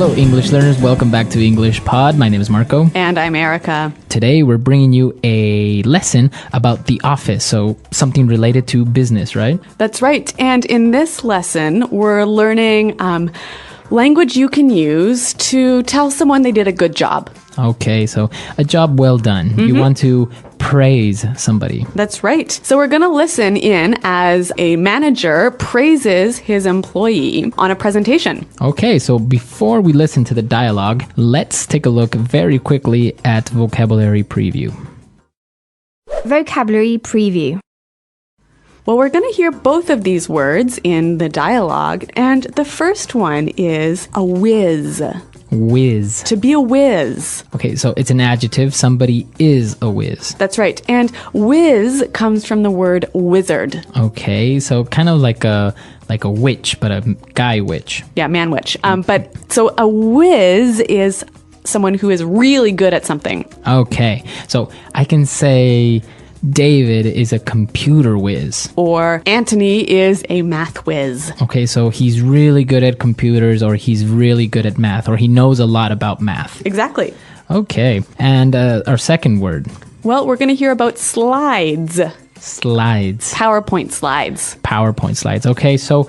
Hello, English learners. Welcome back to English Pod. My name is Marco. And I'm Erica. Today, we're bringing you a lesson about the office, so something related to business, right? That's right. And in this lesson, we're learning language you can use to tell someone they did a good job. Okay, so a job well done. You want to praise somebody. That's right. So we're going to listen in as a manager praises his employee on a presentation. Okay, so before we listen to the dialogue, let's take a look very quickly at vocabulary preview. Vocabulary preview. Well, we're going to hear both of these words in the dialogue, and the first one is a whiz. Whiz. To be a whiz. Okay, so it's an adjective. Somebody is a whiz. That's right. And whiz comes from the word wizard. Okay, so kind of like a witch, but a guy witch. Yeah, man witch. But so a whiz is someone who is really good at something. Okay, so I can say David is a computer whiz. Or Anthony is a math whiz. Okay, so he's really good at computers, or he's really good at math, or he knows a lot about math. Exactly. Okay, and our second word. Well, we're going to hear about slides. Slides. PowerPoint slides. PowerPoint slides. Okay, so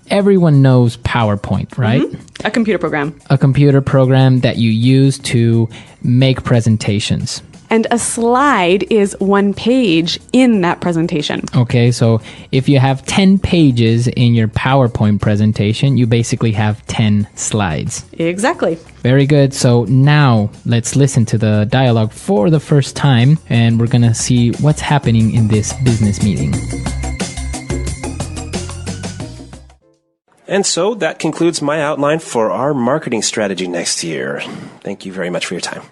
everyone knows PowerPoint, right? A computer program. A computer program that you use to make presentations. And a slide is one page in that presentation. Okay, so if you have 10 pages in your PowerPoint presentation, you basically have 10 slides. Exactly. Very good. So now let's listen to the dialogue for the first time, and we're going to see what's happening in this business meeting. And so that concludes my outline for our marketing strategy next year. Thank you very much for your time.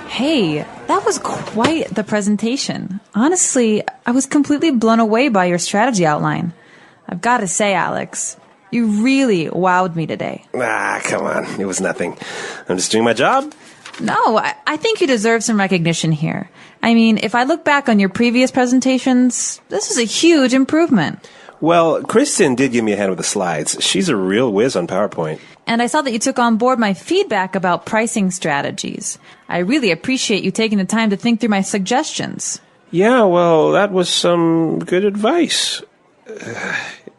Hey, that was quite the presentation. Honestly, I was completely blown away by your strategy outline. I've got to say, Alex, you really wowed me today. Come on. It was nothing. I'm just doing my job. No, I think you deserve some recognition here. I mean, if I look back on your previous presentations, this is a huge improvement. Well, Kristen did give me a hand with the slides. She's a real whiz on PowerPoint. And I saw that you took on board my feedback about pricing strategies. I really appreciate you taking the time to think through my suggestions. Yeah, well, that was some good advice.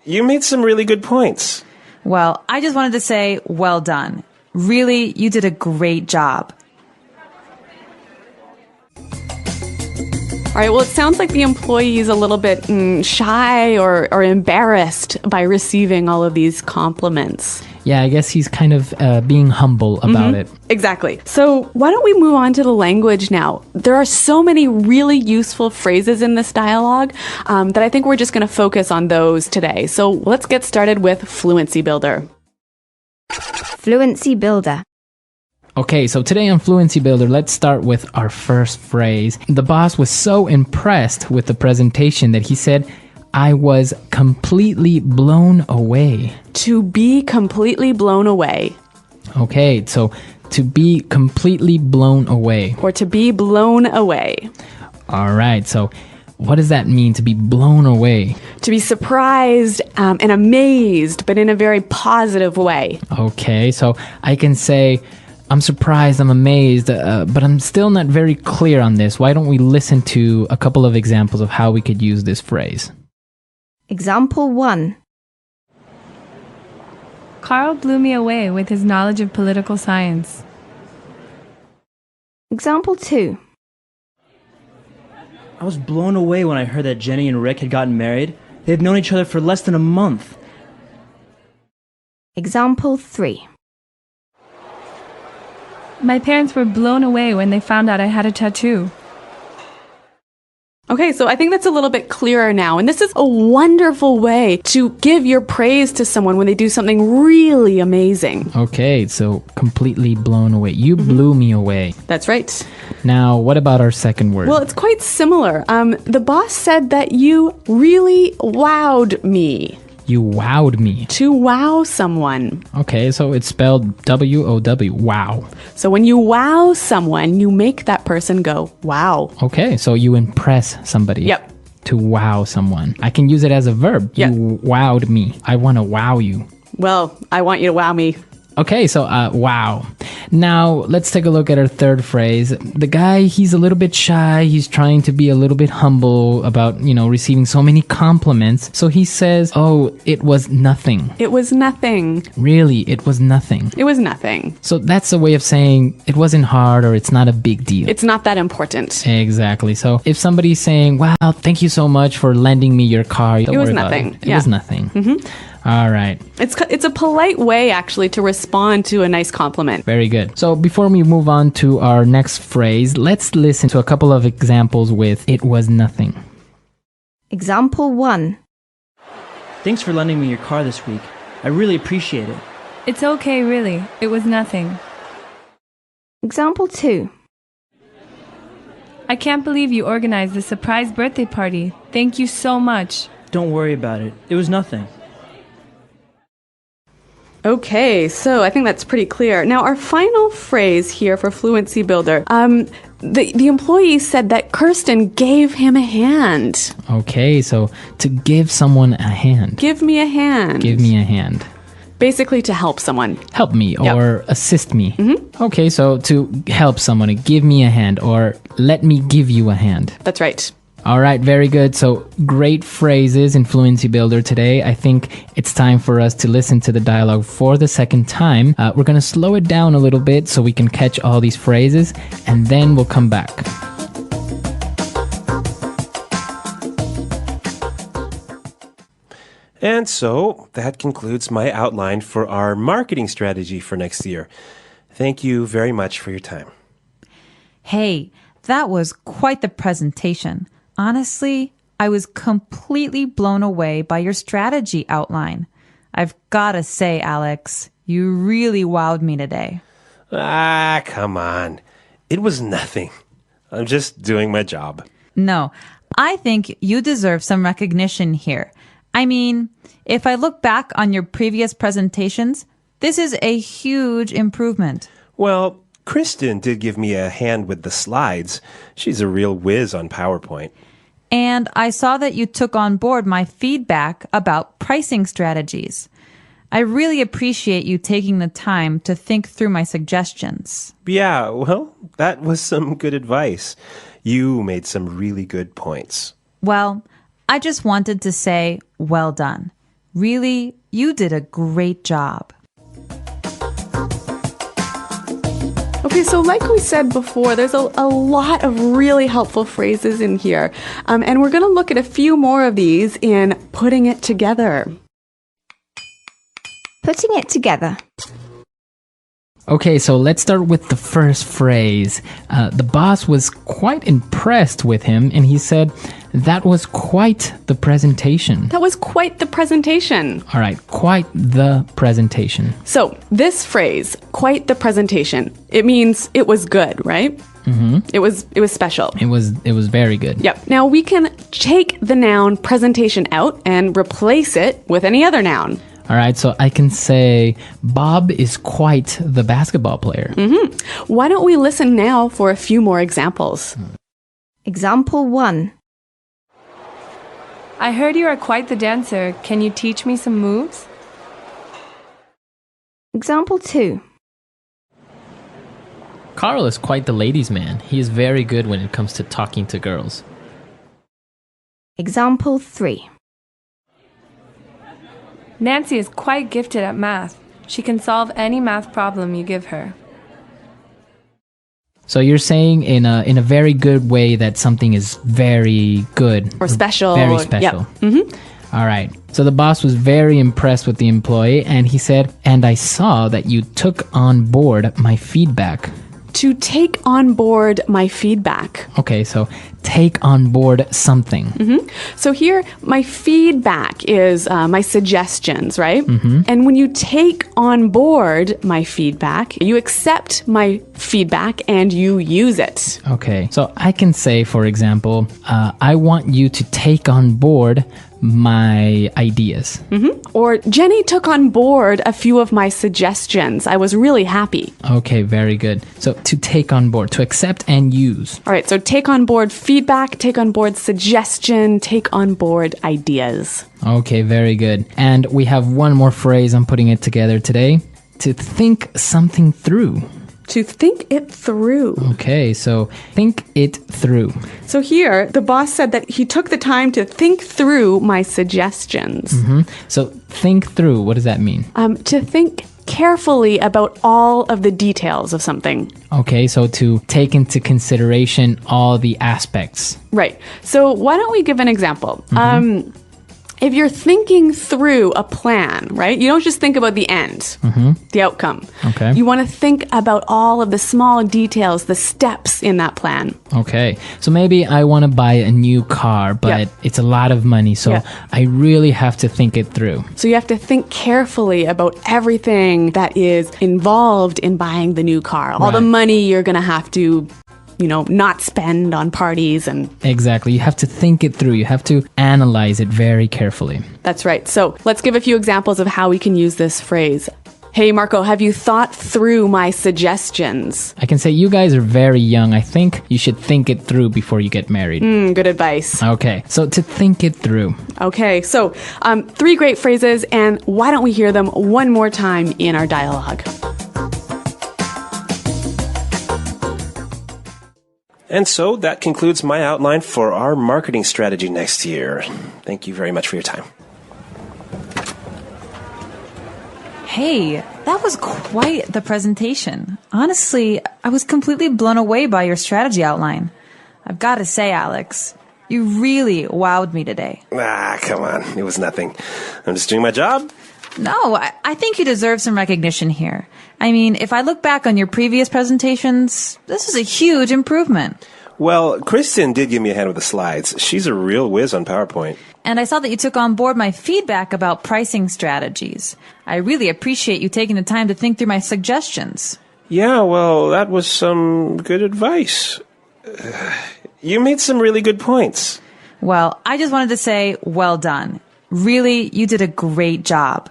You made some really good points. Well, I just wanted to say, well done. Really, you did a great job. All right, well, it sounds like the employee is a little bit shy or embarrassed by receiving all of these compliments. Yeah, I guess he's kind of being humble about it. Exactly. So why don't we move on to the language now? There are so many really useful phrases in this dialogue that I think we're just going to focus on those today. So let's get started with Fluency Builder. Fluency builder. Okay, so today on Fluency Builder, let's start with our first phrase. The boss was so impressed with the presentation that he said, I was completely blown away. To be completely blown away. Okay, so to be completely blown away. Or to be blown away. All right, so what does that mean, to be blown away? To be surprised and amazed, but in a very positive way. Okay, so I can say, I'm surprised, I'm amazed, but I'm still not very clear on this. Why don't we listen to a couple of examples of how we could use this phrase? Example 1. Carl blew me away with his knowledge of political science. Example 2. I was blown away when I heard that Jenny and Rick had gotten married. They've known each other for less than a month. Example 3. My parents were blown away when they found out I had a tattoo. Okay, so I think that's a little bit clearer now. And this is a wonderful way to give your praise to someone when they do something really amazing. Okay, so completely blown away. You blew me away. That's right. Now, what about our second word? Well, it's quite similar. The boss said that you really wowed me. You wowed me. To wow someone. Okay, so it's spelled W-O-W, wow. So when you wow someone, you make that person go, wow. Okay, so you impress somebody. Yep. To wow someone. I can use it as a verb. Yep. You wowed me. I want to wow you. Well, I want you to wow me. Okay, so wow. Now let's take a look at our third phrase. The guy, he's a little bit shy. He's trying to be a little bit humble about, receiving so many compliments. So he says, oh, it was nothing. It was nothing. Really, it was nothing. It was nothing. So that's a way of saying it wasn't hard or it's not a big deal. It's not that important. Exactly. So if somebody's saying, wow, thank you so much for lending me your car. Don't worry about nothing. It was nothing. All right. It's a polite way, actually, to respond to a nice compliment. Very good. So before we move on to our next phrase, let's listen to a couple of examples with it was nothing. Example 1. Thanks for lending me your car this week. I really appreciate it. It's okay, really. It was nothing. Example 2. I can't believe you organized this surprise birthday party. Thank you so much. Don't worry about it. It was nothing. Okay, so I think that's pretty clear. Now, our final phrase here for Fluency Builder. The employee said that Kirsten gave him a hand. Okay, so to give someone a hand. Give me a hand. Give me a hand. Basically to help someone. Help me or assist me. Mm-hmm. Okay, so to help someone, give me a hand or let me give you a hand. That's right. All right, very good. So great phrases in Fluency Builder today. I think it's time for us to listen to the dialogue for the second time. We're going to slow it down a little bit so we can catch all these phrases, and then we'll come back. And so that concludes my outline for our marketing strategy for next year. Thank you very much for your time. Hey, that was quite the presentation. Honestly, I was completely blown away by your strategy outline. I've got to say, Alex, you really wowed me today. Ah, come on. It was nothing. I'm just doing my job. No, I think you deserve some recognition here. I mean, if I look back on your previous presentations, this is a huge improvement. Well, Kristen did give me a hand with the slides. She's a real whiz on PowerPoint. And I saw that you took on board my feedback about pricing strategies. I really appreciate you taking the time to think through my suggestions. Yeah, well, that was some good advice. You made some really good points. Well, I just wanted to say, well done. Really, you did a great job. Okay, so like we said before, there's a lot of really helpful phrases in here. And we're going to look at a few more of these in putting it together. Putting it together. Okay, so let's start with the first phrase. The boss was quite impressed with him, and he said, that was quite the presentation. That was quite the presentation. All right, quite the presentation. So this phrase, quite the presentation, it means it was good, right? Mm-hmm. It was special. It was very good. Yep. Now we can take the noun presentation out and replace it with any other noun. All right, so I can say Bob is quite the basketball player. Mm-hmm. Why don't we listen now for a few more examples? Example 1. I heard you are quite the dancer. Can you teach me some moves? Example 2. Carl is quite the ladies' man. He is very good when it comes to talking to girls. Example 3. Nancy is quite gifted at math. She can solve any math problem you give her. So you're saying in a very good way that something is very good. Or special. Very special. Yep. Mm-hmm. All right. So the boss was very impressed with the employee, and he said, and I saw that you took on board my feedback. To take on board my feedback. Okay, so take on board something. Mm-hmm. So here, my feedback is my suggestions, right? Mm-hmm. And when you take on board my feedback, you accept my feedback and you use it. Okay, so I can say, for example, I want you to take on board my ideas. Or Jenny took on board a few of my suggestions. I was really happy. Okay, very good. So to take on board, to accept and use. All right, so take on board feedback, take on board suggestion, take on board ideas. Okay, very good. And we have one more phrase. I'm putting it together today. To think something through. To think it through. Okay, so think it through. So here, the boss said that he took the time to think through my suggestions. So think through, what does that mean? To think carefully about all of the details of something. Okay, so to take into consideration all the aspects. Right. So why don't we give an example? If you're thinking through a plan, right, you don't just think about the end, the outcome. Okay. You want to think about all of the small details, the steps in that plan. Okay, so maybe I want to buy a new car, but it's a lot of money, so I really have to think it through. So you have to think carefully about everything that is involved in buying the new car. All the money you're going to have to not spend on parties and... Exactly. You have to think it through. You have to analyze it very carefully. That's right. So let's give a few examples of how we can use this phrase. Hey, Marco, have you thought through my suggestions? I can say you guys are very young. I think you should think it through before you get married. Good advice. Okay, so to think it through. Okay, so 3 great phrases, and why don't we hear them one more time in our dialogue? And so that concludes my outline for our marketing strategy next year. Thank you very much for your time. Hey, that was quite the presentation. Honestly, I was completely blown away by your strategy outline. I've got to say, Alex, you really wowed me today. Come on. It was nothing. I'm just doing my job. No, I think you deserve some recognition here. I mean, if I look back on your previous presentations, this is a huge improvement. Well, Kristen did give me a hand with the slides. She's a real whiz on PowerPoint. And I saw that you took on board my feedback about pricing strategies. I really appreciate you taking the time to think through my suggestions. Yeah, well, that was some good advice. You made some really good points. Well, I just wanted to say, well done. Really, you did a great job.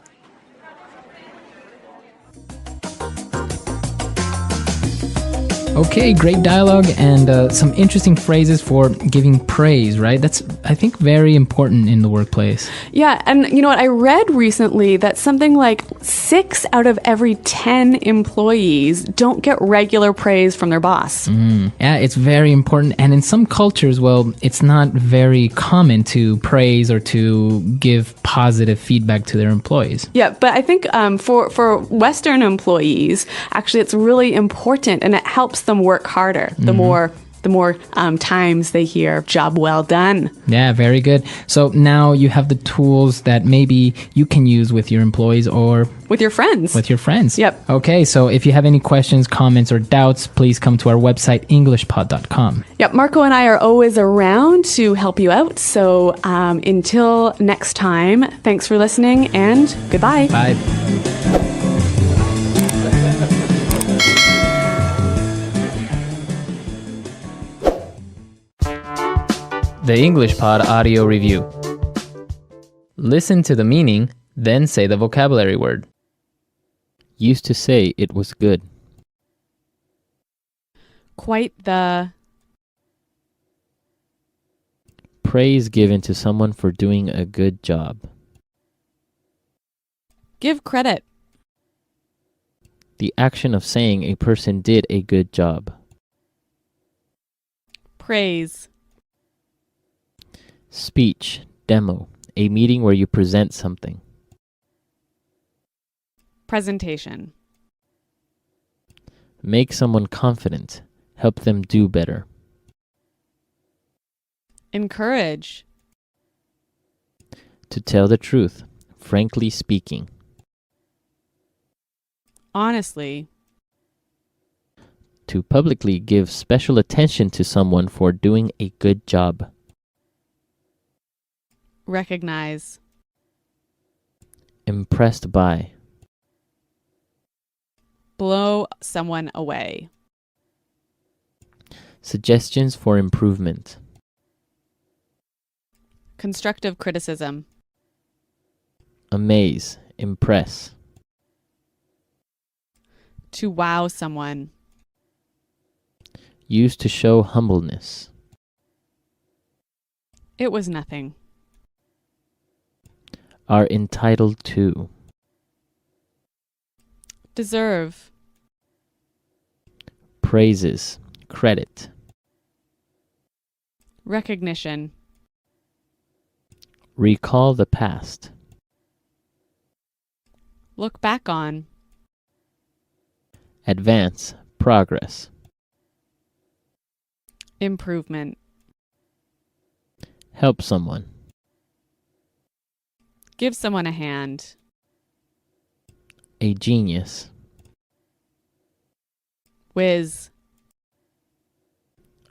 Okay, great dialogue and some interesting phrases for giving praise, right? That's, I think, very important in the workplace. Yeah, and you know what? I read recently that something like 6 out of every 10 employees don't get regular praise from their boss. Yeah, it's very important. And in some cultures, well, it's not very common to praise or to give positive feedback to their employees. Yeah, but I think for Western employees, actually, it's really important, and it helps them work harder. The more times they hear "job well done." Yeah, very good. So now you have the tools that maybe you can use with your employees or with your friends. Yep. Okay, so if you have any questions, comments, or doubts, please come to our website, englishpod.com. Yep, Marco and I are always around to help you out. So until next time, thanks for listening and goodbye. Bye. The English Pod Audio Review. Listen to the meaning, then say the vocabulary word. Used to say it was good. Quite the... Praise given to someone for doing a good job. Give credit. The action of saying a person did a good job. Praise. Speech, demo, a meeting where you present something. Presentation. Make someone confident, help them do better. Encourage. To tell the truth, frankly speaking. Honestly. To publicly give special attention to someone for doing a good job. Recognize. Impressed by. Blow someone away. Suggestions for improvement. Constructive criticism. Amaze, impress. To wow someone. Used to show humbleness. It was nothing. Are entitled to. Deserve. Praises, credit. Recognition. Recall the past. Look back on. Advance, progress. Improvement. Help someone. Give someone a hand. A genius. Whiz.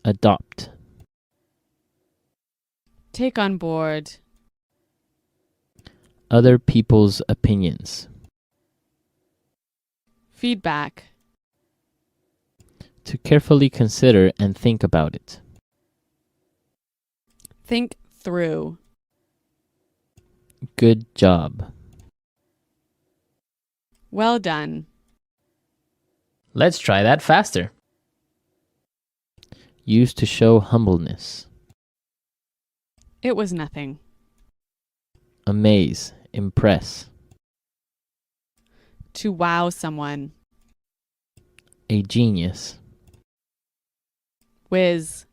Adopt. Take on board. Other people's opinions. Feedback. To carefully consider and think about it. Think through. Good job. Well done. Let's try that faster. Used to show humbleness. It was nothing. Amaze, impress. To wow someone. A genius. Whiz.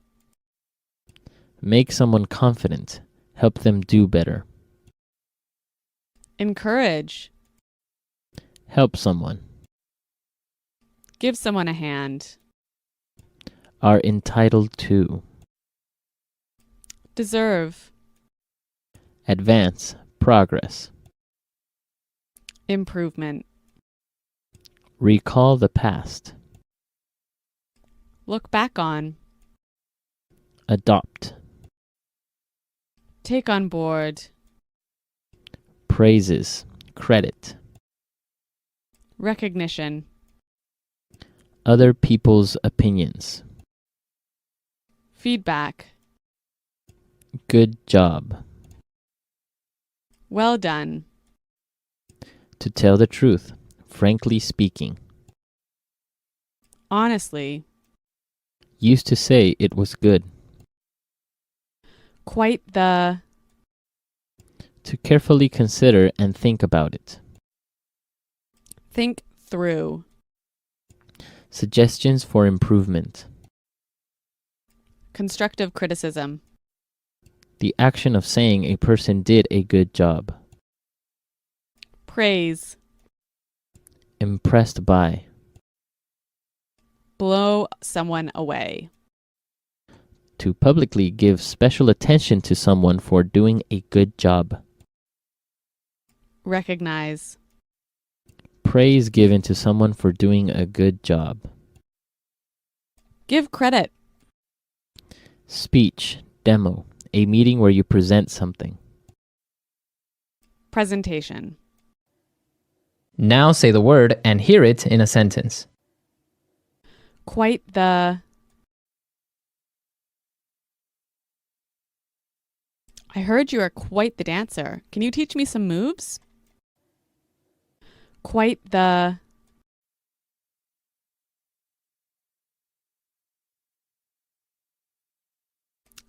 Make someone confident. Help them do better. Encourage. Help someone. Give someone a hand. Are entitled to. Deserve. Advance, progress. Improvement. Recall the past. Look back on. Adopt. Take on board. Praises, credit. Recognition. Other people's opinions. Feedback. Good job. Well done. To tell the truth, frankly speaking. Honestly. Used to say it was good. Quite the. To carefully consider and think about it. Think through. Suggestions for improvement. Constructive criticism. The action of saying a person did a good job. Praise. Impressed by. Blow someone away. To publicly give special attention to someone for doing a good job. Recognize. Praise given to someone for doing a good job. Give credit. Speech, demo, a meeting where you present something. Presentation. Now say the word and hear it in a sentence. Quite the. I heard you are quite the dancer. Can you teach me some moves? Quite the.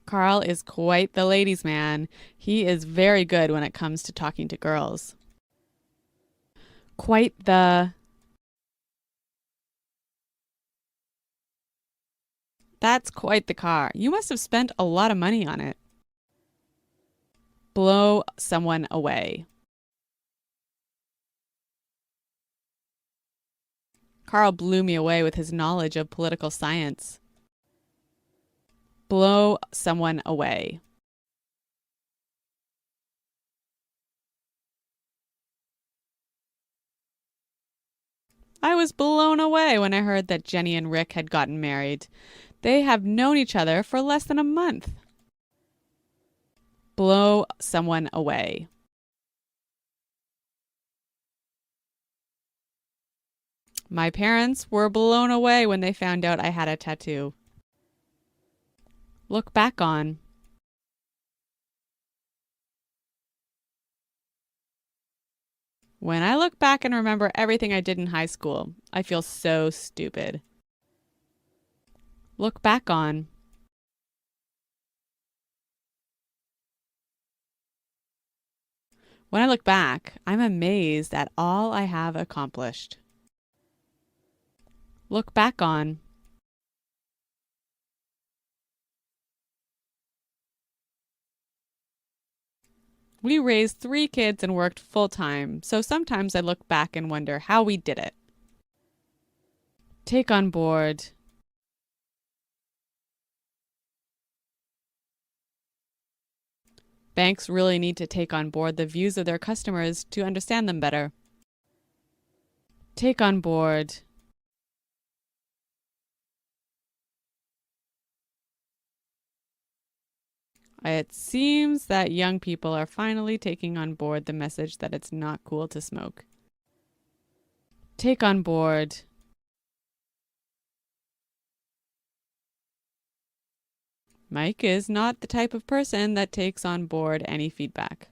Carl is quite the ladies' man. He is very good when it comes to talking to girls. Quite the. That's quite the car. You must have spent a lot of money on it. Blow someone away. Carl blew me away with his knowledge of political science. Blow someone away. I was blown away when I heard that Jenny and Rick had gotten married. They have known each other for less than a month. Blow someone away. My parents were blown away when they found out I had a tattoo. Look back on. When I look back and remember everything I did in high school, I feel so stupid. Look back on. When I look back, I'm amazed at all I have accomplished. Look back on. We raised 3 kids and worked full time, so sometimes I look back and wonder how we did it. Take on board. Banks really need to take on board the views of their customers to understand them better. Take on board. It seems that young people are finally taking on board the message that it's not cool to smoke. Take on board. Mike is not the type of person that takes on board any feedback.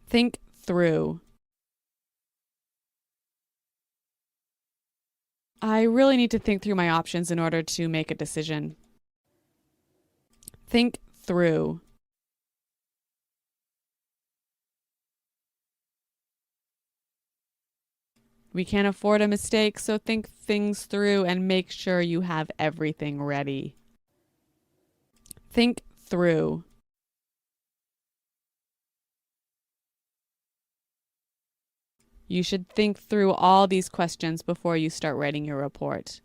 Think through. I really need to think through my options in order to make a decision. Think through. We can't afford a mistake, so think things through and make sure you have everything ready. Think through. You should think through all these questions before you start writing your report.